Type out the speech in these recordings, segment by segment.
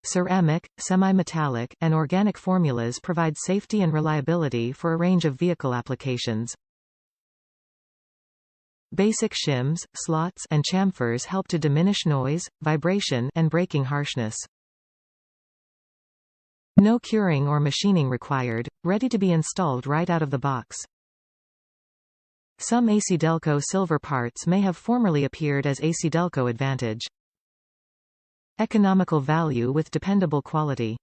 ceramic, semi-metallic, and organic formulas provide safety and reliability for a range of vehicle applications. Basic shims, slots, and chamfers help to diminish noise, vibration, and braking harshness. No curing or machining required, ready to be installed right out of the box. Some ACDelco Silver parts may have formerly appeared as ACDelco Advantage. Economical value with dependable quality.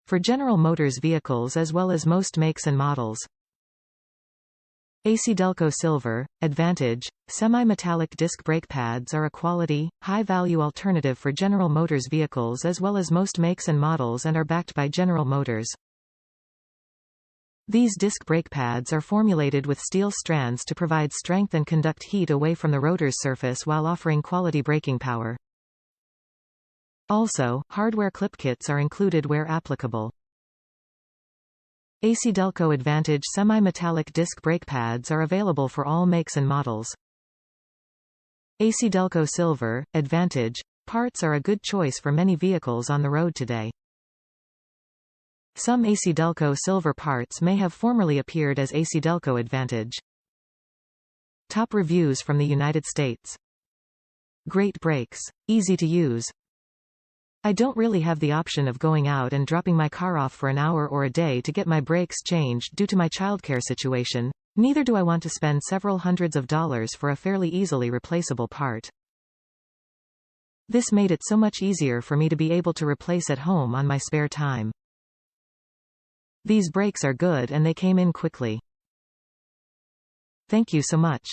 For General Motors vehicles as well as most makes and models. ACDelco Silver, Advantage, semi-metallic disc brake pads are a quality, high-value alternative for General Motors vehicles as well as most makes and models and are backed by General Motors. These disc brake pads are formulated with steel strands to provide strength and conduct heat away from the rotor's surface while offering quality braking power. Also, hardware clip kits are included where applicable. ACDelco Advantage semi-metallic disc brake pads are available for all makes and models. ACDelco Silver, Advantage, parts are a good choice for many vehicles on the road today. Some ACDelco Silver parts may have formerly appeared as ACDelco Advantage. Top reviews from the United States. Great brakes. Easy to use. I don't really have the option of going out and dropping my car off for an hour or a day to get my brakes changed due to my childcare situation, neither do I want to spend several hundreds of dollars for a fairly easily replaceable part. This made it so much easier for me to be able to replace at home on my spare time. These brakes are good and they came in quickly. Thank you so much.